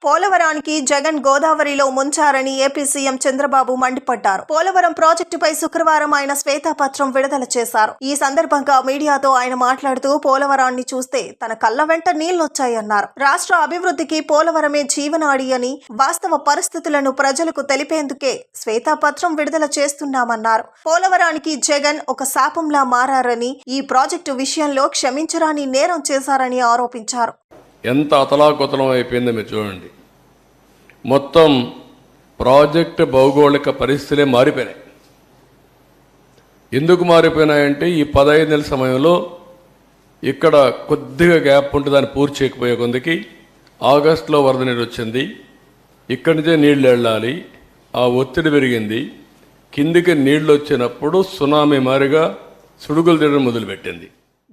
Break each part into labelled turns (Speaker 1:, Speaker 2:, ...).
Speaker 1: పోలవరానికి జగన్ గోదావరిలో ముంచారని AP CM Chandrababu మండిపడ్డారు. పోలవరం ప్రాజెక్టుపై శుక్రవారం ఆయన శ్వేతపత్రం విడుదల చేశారు. ఈ సందర్భంగా మీడియాతో ఆయన మాట్లాడుతూ పోలవరాన్ని చూస్తే తన కళ్ళ వెంట నీళ్లొచ్చాయన్నారు. రాష్ట్ర అభివృద్ధికి పోలవరమే జీవనాడి అని, వాస్తవ పరిస్థితులను ప్రజలకు తెలిపేందుకే శ్వేతపత్రం విడుదల చేస్తున్నామన్నారు. పోలవరానికి జగన్ ఒక శాపంలా మారారని, ఈ ప్రాజెక్టు విషయంలో క్షమించరాని నేరం చేశారని ఆరోపించారు.
Speaker 2: ఎంత అతలాకుతలం అయిపోయిందో మీరు చూడండి. మొత్తం ప్రాజెక్టు భౌగోళిక పరిస్థితులే మారిపోయినాయి. ఎందుకు మారిపోయినాయంటే ఈ 15 నెలల సమయంలో ఇక్కడ కొద్దిగా గ్యాప్ ఉంటే దాన్ని పూర్తి చేయకపోయే కొందికి ఆగస్టులో వరద నీరు వచ్చింది. ఇక్కడి నుంచే నీళ్లు వెళ్ళాలి, ఆ ఒత్తిడి పెరిగింది. కిందికి నీళ్లు వచ్చినప్పుడు సునామీ మారిగా సుడుగులు తిరగడం మొదలుపెట్టింది.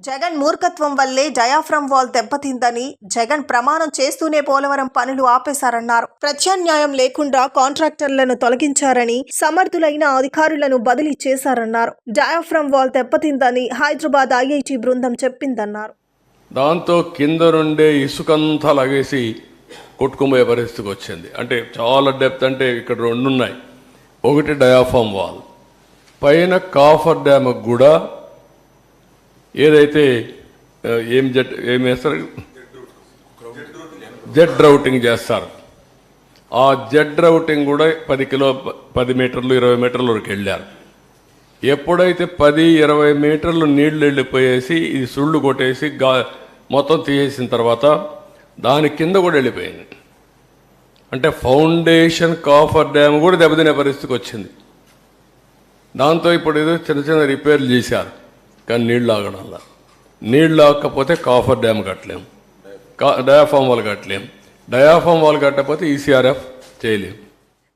Speaker 1: జగన్ మూర్ఖత్వం వల్లే డయాఫ్రమ్ వాల్ దెబ్బతిందని, జగన్ ప్రమాణం చేస్తూనే పోలవరం పనులు ఆపేశారన్నారు. ప్రత్యామ్నాయం లేకుండా కాంట్రాక్టర్లను తొలగించారని, సమర్థులైన అధికారులను బదిలీ చేశారన్నారు. డయాఫ్రమ్ వాల్ దెబ్బతిందని హైదరాబాద్ ఐఐటి బృందం చెప్పిందన్నారు.
Speaker 2: దాంతో కింద నుండే ఇసుకంతా లాగేసి కొట్టుకుపోయే పరిస్థితికి వచ్చింది. అంటే చాలా డెప్త్, అంటే ఇక్కడ 2 ఉన్నాయి. ఒకటి డయాఫ్రమ్ వాల్, పైన కాఫర్ డ్యామ్ కూడా ఏదైతే ఏం వేస్తారు, జెడ్ రౌటింగ్ చేస్తారు. ఆ జెడ్ రౌటింగ్ కూడా 10 మీటర్లు 20 మీటర్ల వరకు వెళ్ళారు. ఎప్పుడైతే 10-20 మీటర్లు నీళ్లు వెళ్ళిపోయేసి ఇది సుళ్ళు కొట్టేసి మొత్తం తీసేసిన తర్వాత దాని కింద కూడా వెళ్ళిపోయింది. అంటే ఫౌండేషన్ కాఫర్ డ్యామ్ కూడా దెబ్బతినే పరిస్థితికి వచ్చింది. దాంతో ఇప్పుడు ఏదో చిన్న చిన్న రిపేర్లు చేశారు, కానీ నీళ్ళు ఆగడంలా. నీళ్ళు ఆగకపోతే కాఫర్ డ్యామ్ కట్టలేము, డయాఫామ్ వాల్ కట్టలేము, డయాఫామ్ వాల్ కట్టకపోతే ఈసీఆర్ఎఫ్ చేయలేము.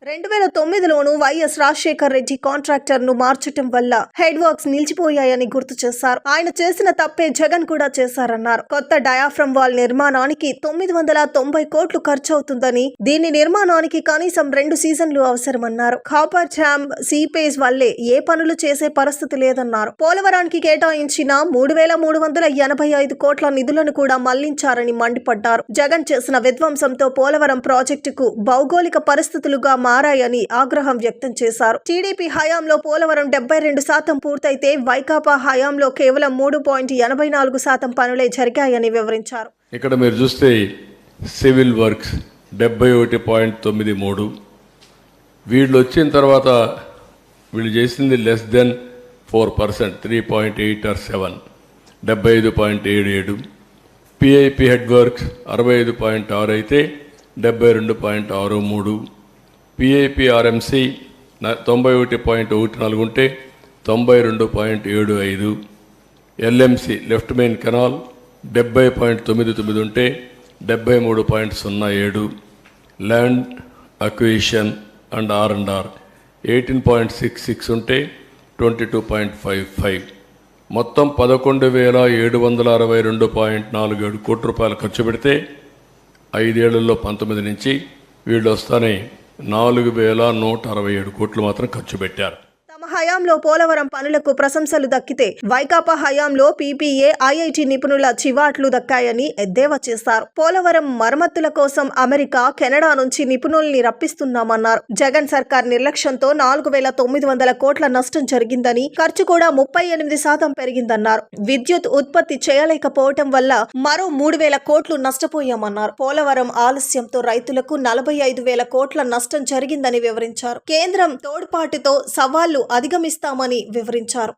Speaker 1: 2009లోనూ వైఎస్ రాజశేఖర్ రెడ్డి కాంట్రాక్టర్ ను మార్చటం వల్ల హెడ్ వర్క్స్ నిలిచిపోయాయని గుర్తు చేశారు. ఆయన చేసిన తప్పే జగన్ కూడా చేశారన్నారు. కొత్త డయాఫ్రమ్ వాల్ నిర్మాణానికి 990 కోట్లు ఖర్చు అవుతుందని, దీని నిర్మాణానికి కనీసం 2 సీజన్లు అవసరమన్నారు. కాపర్ డ్యామ్ సీపేజ్ వల్లే ఏ పనులు చేసే పరిస్థితి లేదన్నారు. పోలవరానికి కేటాయించిన 3385 కోట్ల నిధులను కూడా మళ్లించారని మండిపడ్డారు. జగన్ చేసిన విధ్వంసంతో పోలవరం ప్రాజెక్టుకు భౌగోళిక పరిస్థితులుగా మారాయని ఆగ్రహం వ్యక్తం చేశారు. టీడీపీ హయాంలో పోలవరం 72% పూర్తయితే వైకాపా హయాంలో కేవలం 3.84% పనులే జరిగాయని వివరించారు.
Speaker 2: ఇక్కడ మీరు చూస్తే సివిల్ వర్క్స్ 71.93, వీళ్ళు వచ్చిన తర్వాత వీళ్ళు చేసింది less than 4%, 3.8 or 7, 75.77. PIP head works 65.6 అయితే 72.63. పిఐపి ఆర్ఎంసి 91.14 ఉంటే 92.75. ఎల్ఎంసి లెఫ్ట్ మెయిన్ కెనాల్ 70.99 ఉంటే 73.07. ల్యాండ్ అక్విజిషన్ అండ్ ఆర్ 18.66 ఉంటే 22.55. మొత్తం 11,762.47 కోట్ల రూపాయలు ఖర్చు పెడితే 5 ఏళ్లలో 19 నుంచి వీళ్ళు వస్తానే 4,167 కోట్లు మాత్రం ఖర్చు పెట్టారు.
Speaker 1: తమ హయాంలో పోలవరం పనులకు ప్రశంసలు దక్కితే వైకాపా హయాంలో పీపీఏ, ఐఐటి నిపుణుల చివాట్లు దక్కాయని ఎద్దేవా చేశారు. పోలవరం మరమ్మతుల కోసం అమెరికా, కెనడా నుంచి నిపుణుల్ని రప్పిస్తున్నామన్నారు. జగన్ సర్కార్ నిర్లక్ష్యంతో 4,900 కోట్ల నష్టం జరిగిందని, ఖర్చు కూడా 38% పెరిగిందన్నారు. విద్యుత్ ఉత్పత్తి చేయలేకపోవటం వల్ల మరో 3,000 కోట్లు నష్టపోయామన్నారు. పోలవరం ఆలస్యంతో రైతులకు 45,000 కోట్ల నష్టం జరిగిందని వివరించారు. కేంద్రం తోడ్పాటుతో సవాళ్లు అధిగమిస్తామని వివరించారు.